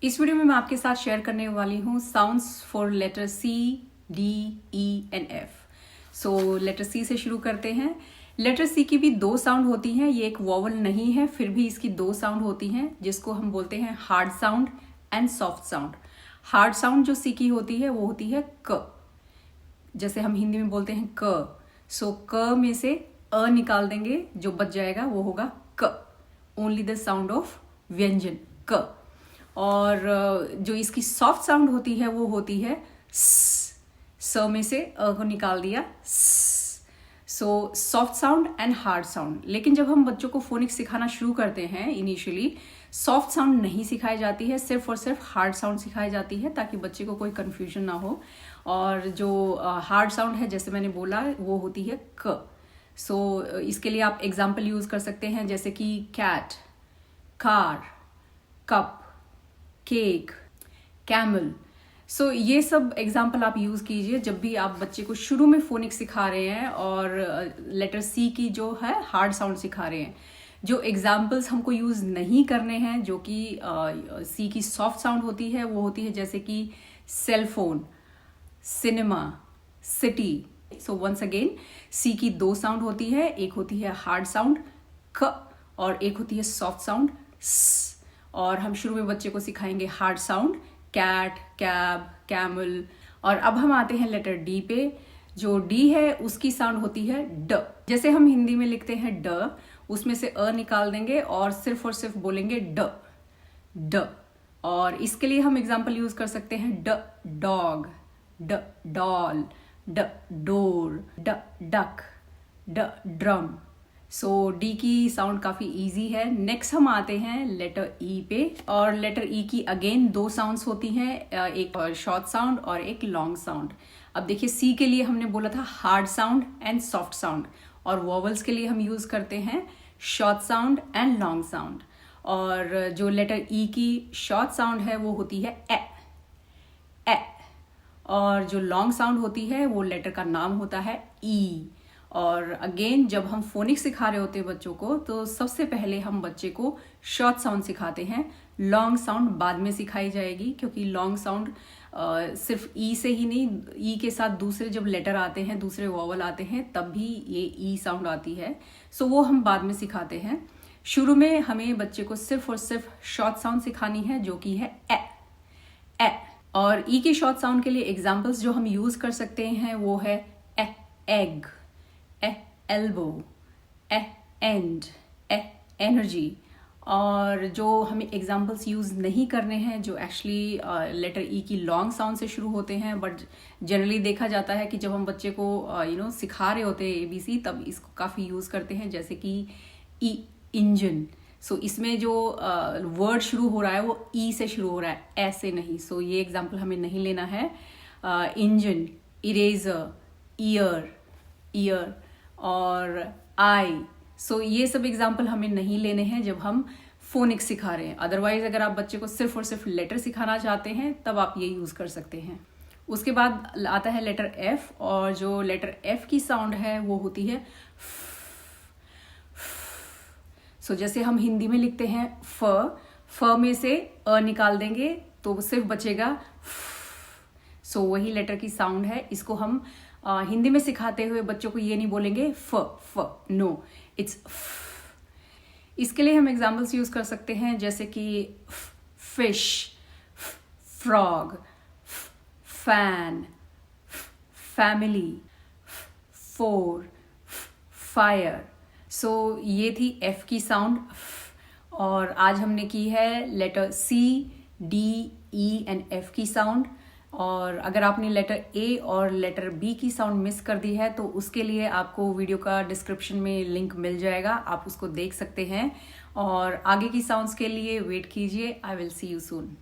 इस वीडियो में मैं आपके साथ शेयर करने वाली हूँ sounds for letter C, D, E and F. So letter C से शुरू करते हैं। लेटर सी की भी दो साउंड होती हैं, ये एक वॉवल नहीं है, फिर भी इसकी दो साउंड होती हैं जिसको हम बोलते हैं hard sound and soft sound. Hard sound जो सी की होती है वो होती है क, जैसे हम हिंदी में बोलते हैं क। सो क में से अ निकाल देंगे, जो बच जाएगा वो होगा क, ओनली द साउंड ऑफ व्यंजन क। और जो इसकी सॉफ्ट साउंड होती है वो होती है स में से अ को निकाल दिया स। So soft sound and hard sound. लेकिन जब हम बच्चों को फोनिक्स सिखाना शुरू करते हैं, इनिशियली सॉफ्ट साउंड नहीं सिखाई जाती है, सिर्फ और सिर्फ हार्ड साउंड सिखाई जाती है ताकि बच्चे को कोई कंफ्यूजन ना हो। और जो हार्ड साउंड है, जैसे मैंने बोला, वो होती है क। सो इसके लिए आप एग्जाम्पल यूज कर सकते हैं, जैसे कि cat, car, cup, cake, camel. So ये सब एग्जाम्पल आप यूज कीजिए जब भी आप बच्चे को शुरू में फोनिक्स सिखा रहे हैं और लेटर सी की जो है हार्ड साउंड सिखा रहे हैं। जो एग्जाम्पल्स हमको यूज नहीं करने हैं, जो कि सी की सॉफ्ट साउंड होती है, वो होती है जैसे कि cellphone, cinema, city. So once again, C की दो साउंड होती है, एक होती है हार्ड साउंड क और एक होती है सॉफ्ट साउंड स। और हम शुरू में बच्चे को सिखाएंगे hard sound, cat, cab, camel. और अब हम आते हैं लेटर डी पे। जो डी है उसकी साउंड होती है ड। जैसे हम हिंदी में लिखते हैं ड, उसमें से अ निकाल देंगे और सिर्फ बोलेंगे ड, ड। और इसके लिए हम एग्जाम्पल यूज कर सकते हैं ड डॉग, ड डॉल, ड डोर, ड डक, ड ड्रम। सो डी की साउंड काफी इजी है। नेक्स्ट हम आते हैं लेटर ई पे। और लेटर ई की अगेन दो साउंड्स होती हैं, एक शॉर्ट साउंड और एक लॉन्ग साउंड। अब देखिए, सी के लिए हमने बोला था hard sound and soft sound, और वॉवल्स के लिए हम यूज करते हैं short sound and long sound. और जो लेटर ई की शॉर्ट साउंड है वो होती है ए, ए। और जो लॉन्ग साउंड होती है वो लेटर का नाम होता है ई। और अगेन, जब हम फोनिक्स सिखा रहे होते हैं बच्चों को, तो सबसे पहले हम बच्चे को शॉर्ट साउंड सिखाते हैं, लॉन्ग साउंड बाद में सिखाई जाएगी, क्योंकि लॉन्ग साउंड सिर्फ ई से ही नहीं, ई के साथ दूसरे जब लेटर आते हैं, दूसरे वॉवल आते हैं, तब भी ये ई साउंड आती है। सो वो हम बाद में सिखाते हैं। शुरू में हमें बच्चे को सिर्फ और सिर्फ शॉर्ट साउंड सिखानी है, जो कि है ए, ए। और ई के शॉर्ट साउंड के लिए एग्जाम्पल्स जो हम यूज कर सकते हैं वो है A egg, A elbow, A end, A energy. और जो हमें एग्जाम्पल्स यूज नहीं करने हैं, जो एक्चुअली लेटर ई की लॉन्ग साउंड से शुरू होते हैं, बट जनरली देखा जाता है कि जब हम बच्चे को सिखा रहे होते हैं एबीसी, तब इसको काफी यूज करते हैं, जैसे कि ई इंजन। सो इसमें जो वर्ड शुरू हो रहा है वो ई से शुरू हो रहा है, ऐसे नहीं। सो ये एग्जाम्पल हमें नहीं लेना है। इंजन, इरेजर, ईयर, ईयर और आई। सो ये सब एग्जाम्पल हमें नहीं लेने हैं जब हम फोनिक्स सिखा रहे हैं। अदरवाइज अगर आप बच्चे को सिर्फ और सिर्फ लेटर सिखाना चाहते हैं, तब आप ये यूज कर सकते हैं। उसके बाद आता है लेटर एफ। और जो लेटर एफ की साउंड है वो होती है सो जैसे हम हिंदी में लिखते हैं फ में से अ निकाल देंगे तो सिर्फ बचेगा सो वही लेटर की साउंड है। इसको हम हिंदी में सिखाते हुए बच्चों को ये नहीं बोलेंगे फ, नो, इट्स। इसके लिए हम एग्जाम्पल्स यूज कर सकते हैं, जैसे कि fish, frog, fan, family, four, fire. So ये थी एफ की साउंड। और आज हमने की है letter C, D, E and F की साउंड। और अगर आपने लेटर ए और लेटर बी की साउंड मिस कर दी है, तो उसके लिए आपको वीडियो का डिस्क्रिप्शन में लिंक मिल जाएगा, आप उसको देख सकते हैं। और आगे की साउंड्स के लिए वेट कीजिए। I will see you soon.